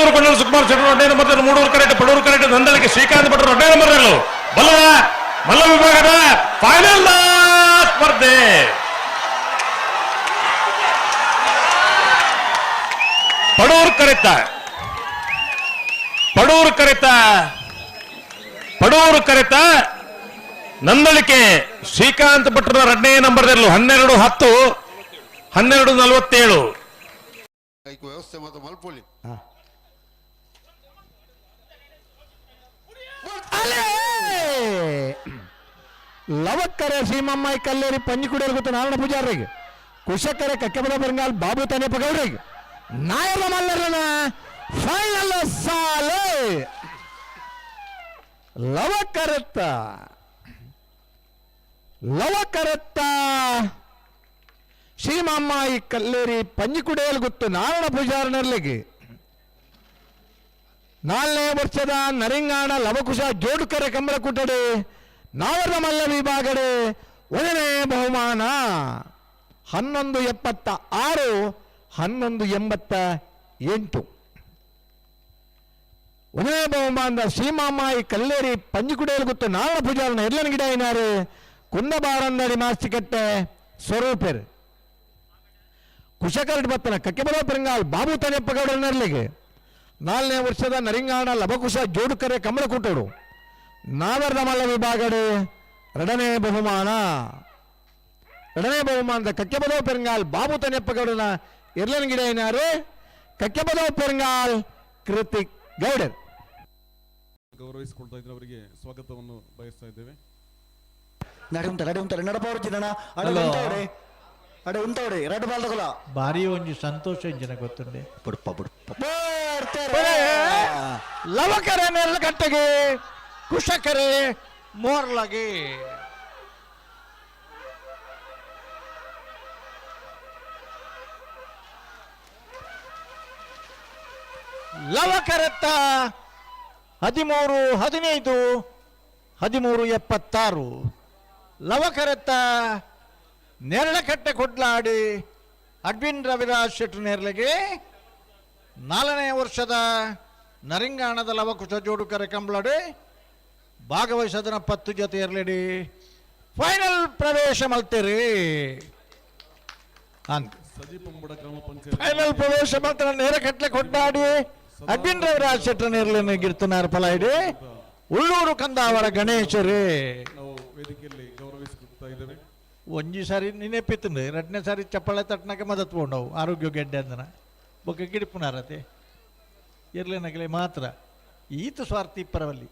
ಪಡೂರು ಕೊಂಡಲು ಸುಕುಮಾರ್ ಶೆಟ್ಟರು 2ನೇ ನಂಬರ್, ಮೂಡೂರು ಕರೆಕ್ಟ್, ಪಡೂರು ಕರೆಕ್ಟ್, ನಂದಳಿಕೆ ಶ್ರೀಕಾಂತ್ ಭಟ್ರು 2ನೇ ನಂಬರ್. ಮಲ್ಲ ವಿಭಾಗದ ಫೈನಲ್ ಸ್ಪರ್ಧೆ. ಪಡೂರು ಕರೆತ ನಂದಳಿಕೆ ಶ್ರೀಕಾಂತ್ ಭಟ್ರ 2ನೇ ನಂಬರ್ 12-10 12:47. ವ್ಯವಸ್ಥೆ ಮತ್ತು ಮಲ್ಪೊಳ್ಳಿ ಲವಕ್ಕರೆ ಸೀಮಮ್ಮಾಯಿ ಕಲ್ಲೇರಿ ಪಂಜಿಕುಡಿಯರ್ ಗೊತ್ತು ನಾರಾಯಣ ಪೂಜಾರಿಗೆ, ಕುಶಕರೆ ಕಕ್ಕೆಬದ ಬರಂಗಾಲ್ ಬಾಬು ತನೆಪ್ಪ ಗೌಡ್ರಿಗೆ, ನಾಯಕ ಮಲ್ಲರನ ಫೈನಲ್ ಸಾಲೆ ಲವಕರತ್ತ ಸೀಮಮ್ಮಾಯಿ ಕಲ್ಲೇರಿ ಪಂಜಿಕುಡಿಯಲ್ ಗೊತ್ತು ನಾರಾಯಣ ಪೂಜಾರನರ್ಲಿಗೆ 4ನೇ ವರ್ಷದ ನರಿಂಗಾಣ ಲವಕುಶ ಜೋಡುಕರೆ ಕಂಬಳ ಕುಟ್ಟಡೆ ನಾವರ್ದ ಮಲ್ಲ ವಿಭಾಗಡೆ 1ನೇ ಬಹುಮಾನ 1176 1188. 1ನೇ ಬಹುಮಾನದ ಸೀಮಮ್ಮಾಯಿ ಕಲ್ಲೇರಿ ಪಂಜಿಕುಡಿಯಲ್ ಗೊತ್ತು ನಾರಾಯಣ ಪೂಜಾರನ ಎರ್ಲನ ಗಿಡ ಏನಾರು ಕುಂದಬಾರಂದಡಿ ಮಾಸ್ತಿಕಟ್ಟೆ ಸ್ವರೂಪೇರು, ಕುಶಕರಡ್ ಬತ್ತನ ಕಕ್ಕೆಬದ ಪೆರಂಗಾಲ್ ಬಾಬು ತನೆಪ್ಪ ಗೌಡನರ್ಲಿಗೆ 4ನೇ ವರ್ಷದ ನರಿಂಗಾಣ ಲಭಕುಶ ಜೋಡುಕರೆ ಕಮಲ ಕುಟ್ಟಡು ನಾವರ್ದ ಮಲ್ಲ ವಿಭಾಗಡೆ 2ನೇ ಬಹುಮಾನ. 2ನೇ ಬಹುಮಾನದ ಕಕ್ಕೆಬದವ ಪೆರಂಗಾಲ್ ಬಾಬು ತನೆಪ್ಪ ಗೌಡನ ಎರ್ಲನ ಗಿಡ ಏನಾರು ಕಕ್ಕೆಬದವ ಪೆರಂಗಾಲ್ ಕೃತಿಕ್ ಗೌಡರ್ ಗೌರವಿಸಿಕೊಳ್ತಾ ಇದ್ರೆ ಅವರಿಗೆ ಸ್ವಾಗತವನ್ನು ಬಯಸ್ತಾ ಇದ್ದೇವೆ. ಭಾರಿ ಒಂಜಿ ಸಂತೋಷ ಇಂಜಿನ ಗೊತ್ತುಂಡೆ ಲವಕರೆ ನೆರಕಟ್ಟೆಗೆ ಕುಶಕರೆ ಮೋರ್ಲಗೆ ಲವಕರೆತ್ತ 13-15 13-76. ಲವಕರೆತ್ತ ನೆರಳಕಟ್ಟೆ ಕೊಡ್ಲಾಡಿ ಅಡ್ವಿನ್ ರವಿರಾಜ್ ಶೆಟ್ರು ನೇರ್ಲೆಗೆ 4ನೇ ವರ್ಷದ ನರಿಂಗಾಣದ ಲವಕುಶ ಜೋಡುಕರೆ ಕಂಬಳಡೆ ಭಾಗವಹಿಸದನ 10 ಜೊತೆ ಇರಲಿಡಿ ಫೈನಲ್ ಪ್ರವೇಶ ಮಲ್ತೇರಿ ಅಂತ ಫೈನಲ್ ಪ್ರವೇಶ ಮಾತ್ರ ನೇರ ಕಟ್ಲೆ ಕೊಟ್ಟಾಡಿ ಅಡ್ವಿನ್ ರವಿರಾಜ್ ಶೆಟ್ರು ನೇರ್ಲೆ ಗಿರ್ತನಾರ ಫಲ ಇಡಿ ಉಳ್ಳೂರು ಕಂದಾವರ ಗಣೇಶರೇ ವೇದಿಕೆಯಲ್ಲಿ ಗೌರವಿಸಿಕೊಳ್ತಾ ಇದ್ದೇವೆ. ಒಂಜಿ ಸಾರಿ ನೆನಪಿತ್ತಂದ್ರೆ 2ನೇ ಸಾರಿ ಚಪ್ಪಳೆ ತಟ್ಟನಕ್ಕೆ ಮದತ್ ಕೊಂಡವು ಆರೋಗ್ಯ ಗೆಡ್ಡೆ ಅಂದನ ಬೊಕ್ಕ ಗಿಡಿಪುನಾರತೆ ಇರ್ಲೇನಗಲೆ ಮಾತ್ರ ಈತ ಸ್ವಾರ್ಥಿ ಪರವಲ್ಲಿ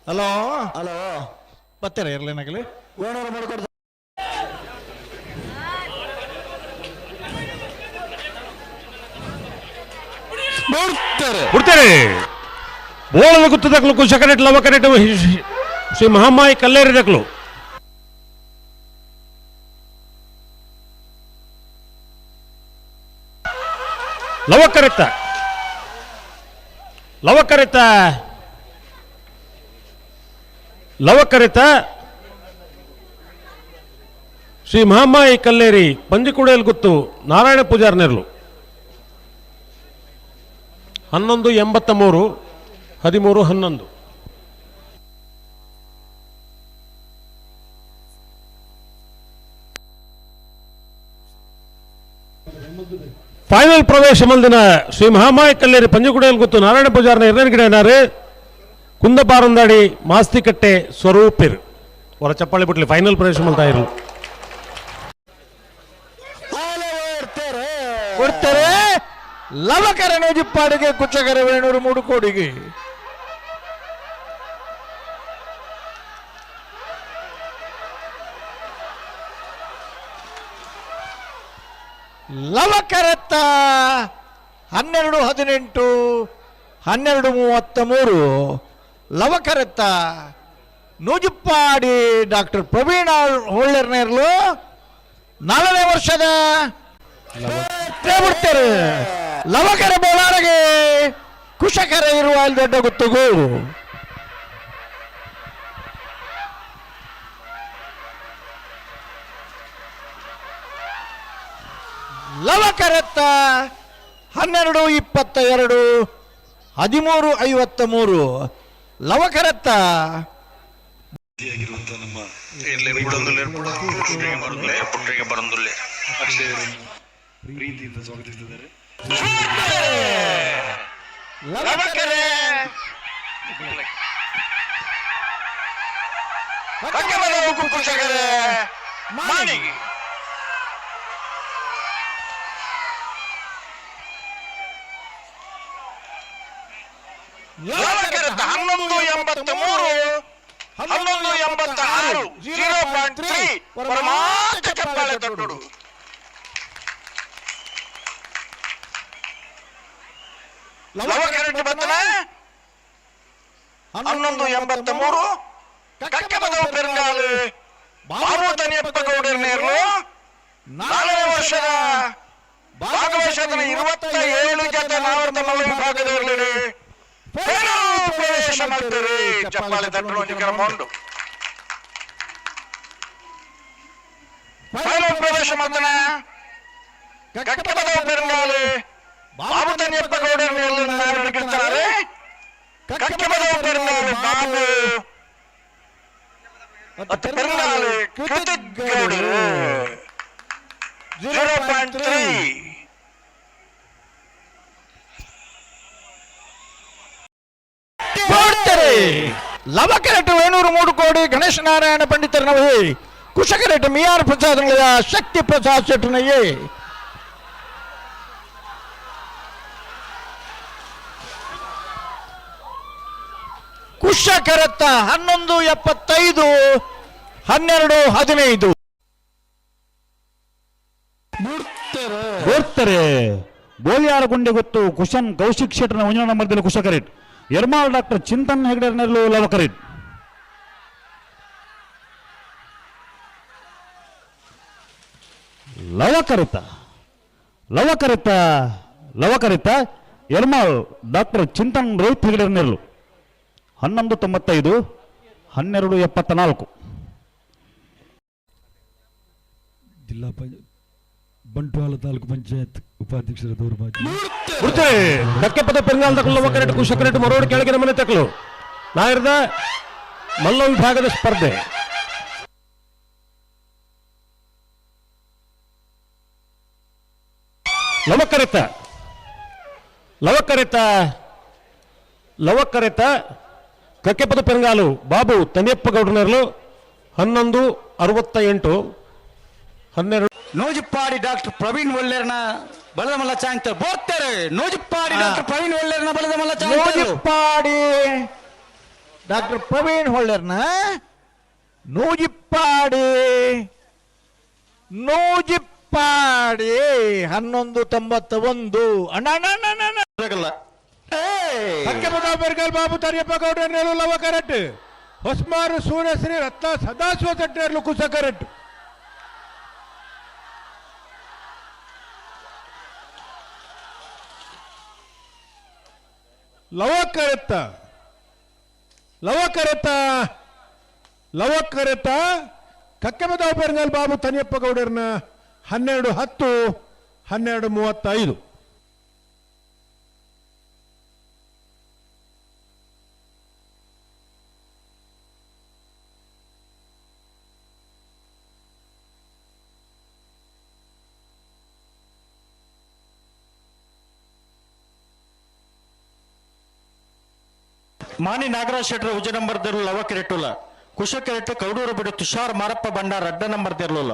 ಹಲೋ ಹಲೋ ಬತ್ತರ ಇರ್ಲೇನಗಲೆ ಬಿಡ್ತಾರೆ. ಬೋಳದ ಗುತ್ತದಕ್ಲು ಕುಶಕರೆಟ್ ಲವಕರೆಟ್ ಶ್ರೀ ಮಹಾಮಾಯಿ ಕಲ್ಲೇರಿ ದಕ್ಲು ಲವಕರೆತ ಶ್ರೀ ಮಹಾಮಾಯಿ ಕಲ್ಲೇರಿ ಪಂಜಿಕುಡಿಯಲ್ ಗುತ್ತು ನಾರಾಯಣ ಪೂಜಾರ್ ನೆರ್ಲು 11-83 13-11. ಫೈನಲ್ ಪ್ರವೇಶ ಮಲ್ದಿನ ಶ್ರೀ ಮಹಾಮಾಯಿ ಕಲ್ಲೇರಿ ಪಂಜಿಕುಡಿಯಲ್ ಗುತ್ತು ನಾರಾಯಣ ಪೂಜಾರ್ನ 2ನೇ ಗಿಡ ಏನಾರು ಕುಂದಬಾರಂದಾಡಿ ಮಾಸ್ತಿಕಟ್ಟೆ ಸ್ವರೂಪಿರ್ ಹೊರ ಚಪ್ಪಾಳಿ ಬಿಟ್ಲಿ ಫೈನಲ್ ಪ್ರವೇಶ ಮಲ್ತಾ ಇರು ಕೊಡ್ತಾರೆ. ಲವಕರೆ ನೂಜಿಪ್ಪಾಡಿಗೆ ಕುಚ್ಚಕರೆ ವೇಣೂರು 3 ಕೋಡಿಗೆ ಲವಕರೆತ್ತ 12-18 12-33. ಲವಕರೆತ್ತ ನೂಜುಪ್ಪಾಡಿ ಡಾಕ್ಟರ್ ಪ್ರವೀಣ ಹೊಳ್ಳೆರ್ನೇರ್ಲು 4ನೇ ವರ್ಷದ ಬಿಡ್ತಾರೆ. ಲವಕರೆ ಬೋಲಾರಿಗೆ ಕುಶಕರೆ ಇರುವ ಅಲ್ಲಿ ದೊಡ್ಡ ಗುತ್ತುಗು ಲವಕರೆತ್ತ 12:22 13:53 ಲವಕರತ್ತ ಪ್ರೀತಿಯಿಂದ ಸ್ವಾಗತಿಸಿದ್ದಾರೆ. ಲವಕರೆ ಮಾಡಿ ಲವಕರತ್ತ 11:83 11:86 0.3 ಪರಮಾರ್ಥ ಚಪ್ಪಾಳೆ ತಟ್ಟುಡು. ಲವಕರಟ್ಟು ಬತ್ತನ 11:83 ಕಕ್ಕಬದವು ಪೆರಂಗಾಲು ಬಾಬು ತನಿಯಪ್ಪ ಗೌಡರ ನೇರ್ಲು 4ನೇ ವರ್ಷದ ಭಾಗವಹಿಸಿದ 27 ಜೊತೆ ನಾವರ್ತ ಮಲ್ಲ ವಿಭಾಗದವರಲ್ಲಿ ಪ್ರವೇಶ ಮಾಡ್ತಾರೆ. ಚಪ್ಪಾಳೆ ತಟ್ಟಲು ಒಂಜಿಕರ ಮೊಂಡು ಫೈನಲ್ ಪ್ರವೇಶ ಮಾಡ್ತಾನ ಕಕ್ಕಬದವು ಪೆರಂಗಾಲು ಬಾಬು ತನಿಯಪ್ಪ ಗೌಡರ ನೇರ್ಲು ಹಿಡಿತಾರೆ. ಕಕ್ಕಬದವು ಪೆರಂಗಾಲು ಬಾಬು ಮತ್ತು ಪೆರಂಗಾಲು ಕೃತಿಗೌಡರು 0.3 ಲವಕರಟ್ಟು 703 ಕೋಡಿ ಗಣೇಶ ನಾರಾಯಣ ಪಂಡಿತರನವೇ ಕುಶಕರಟ್ಟು ಮಿಆರ್ ಪ್ರಸಾದ್ ಶಕ್ತಿ ಪ್ರಸಾದ್ ಶೆಟ್ಟನಯ್ಯೇ ಕುಶಕರತ್ತ 11:75 12:15 ಗೋಡ್ತಾರೆ ಗೋಲಿಯಾರ ಗುಂಡೆ ಗೊತ್ತು ಕುಶನ್ ಕೌಶಿಕ್ ಶೆಟ್ಟನ 1 ನಂಬರ್ದಲ್ಲಿ ಕುಶಕರೇಟ್ ಯರ್ಮಾಲ್ ಡಾಕ್ಟರ್ ಚಿಂತನ್ ಹೆಗ್ಡೆರ್ ನೆರಳು ಲವಕರೇಟ್ ಲವಕರಿತ ಲವಕರಿತ ಲವಕರಿತ ಯರ್ಮಾಲ್ ಡಾಕ್ಟರ್ ಚಿಂತನ್ ರೋಹಿತ್ ಹೆಗ್ಡೆರ್ ನೆರಳು 11:95 12:74 ಜಿಲ್ಲಾ ಬಂಟ್ವಾಳ ತಾಲೂಕು ಪಂಚಾಯತ್ ಉಪಾಧ್ಯಕ್ಷರ ದೌರ್ಭಾಗ್ಯ ಕಕ್ಕೆಪದ ಪೆರಂಗಾಲ್ ತಕ್ಕಲು ಲವಕರೆಟ್ಟು ಕುಶಕರೆಟ್ಟು ಮರೋಡು ಕೆಳಗಿನ ಮನೆ ತಕ್ಕಲು ನಾಯರದ ಮಲ್ಲ ವಿಭಾಗದ ಸ್ಪರ್ಧೆ. ಲವಕರೆತ ಲವಕರೆತ ಲವಕರೆತ ಕಕ್ಕೆಪದ ಪೆರಂಗಾಲು ಬಾಬು ತನಿಯಪ್ಪ ಗೌಡನರ್ಲು 11:68 12 ನೂಜಿಪ್ಪಾಡಿ ಡಾಕ್ಟರ್ ಪ್ರವೀಣ್ ಒಳ್ಳೆರ್ನ ಬಲದ ಮಲ್ಲ ಚಾಂಗ್ತಾರೆ ಬೋರ್ತಾರೆ ನೂಜಿಪ್ಪಾಡಿ ಡಾಕ್ಟರ್ ಪ್ರವೀಣ್ ಒಳ್ಳೆರ್ನ ಬಲದ ಮಲ್ಲ ನೂಜಿಪ್ಪಾಡಿ ಡಾಕ್ಟರ್ ಪ್ರವೀಣ್ ಹೊಳ್ಳೆರ್ನ ನೂಜಿಪ್ಪಾಡಿ 11:91 ಅಣ್ಣ ಬೆರ್ಗಲ್ ಬಾಬು ತರಿಯಪ್ಪ ಗೌಡರ ನೇರು ಲವಕರಟ್ಟು ಹೊಸ್ಮಾರು ಸೂರ್ಯಶ್ರೀ ರತ್ನ ಸದಾಶಿವ ತಟ್ಟೇರ್ಲು ಕುಶಕರಟ್ಟು ಲವಕರತ್ತ ಲವಕರತ್ತ ಲವಕರತ್ತ ಕಕ್ಕೆಮದಾವ ಬೆರ್ಗಲ್ ಬಾಬು ತನಿಯಪ್ಪ ಗೌಡರ್ನ 12:10 12:35 ಮಾನಿ ನಾಗರಾಜ್ ಶೆಟ್ಟರ್ 1 ನಂಬರ್ ದೇರ್ಲು ಲವಕರೆಟ್ಟುಲ ಕುಶಕರೆಟ್ಟು ಕೌಡೂರು ಬಿಡು ತುಷಾರ್ ಮಾರಪ್ಪ ಬಂಡಾರ 2 ನಂಬರ್ ದೇರ್ಲುಲ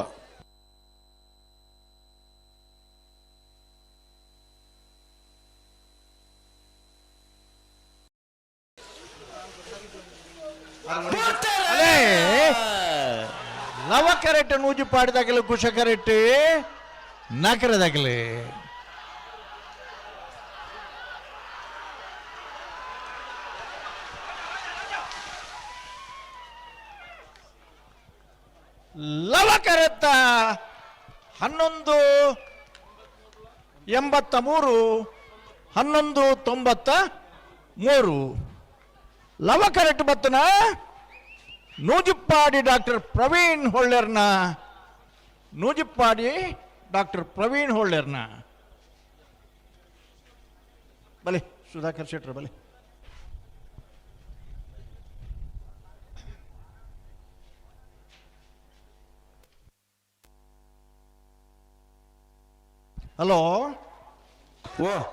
ಲವಕರೆಟ್ಟು ನೂಜಿಪ್ಪಾಡಿದಾಗಲೇ ಕುಶಕರೆಟ್ಟು ನಾಕರದಾಗಲೇ ಲವಕರತ್ತ 11:83 11:93 ಲವಕರೆಟ್ಟು ಬತ್ತನ ನೂಜಿಪ್ಪಾಡಿ ಡಾಕ್ಟರ್ ಪ್ರವೀಣ್ ಹೊಳ್ಳೆರ್ನ ನೂಜಿಪ್ಪಾಡಿ ಡಾಕ್ಟರ್ ಪ್ರವೀಣ್ ಹೊಳ್ಳೆರ್ನ ಬಲೆ ಸುಧಾಕರ್ ಶೆಟ್ರು ಬಲೆ. ಹಲೋ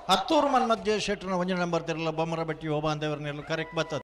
ಹತ್ತೂರು ಮನ್ ಮಧ್ಯೆ ಶೆಟ್ರನ ಒಂಜಿ ನಂಬರ್ ತಿರಲ್ಲ ಬೊಮ್ಮರ ಬಟ್ಟಿ ಹೋಬ ಅಂತೇವ್ರನ್ನೆಲ್ಲ ಕರೆಕ್ಟ್ ಬರ್ತದೆ.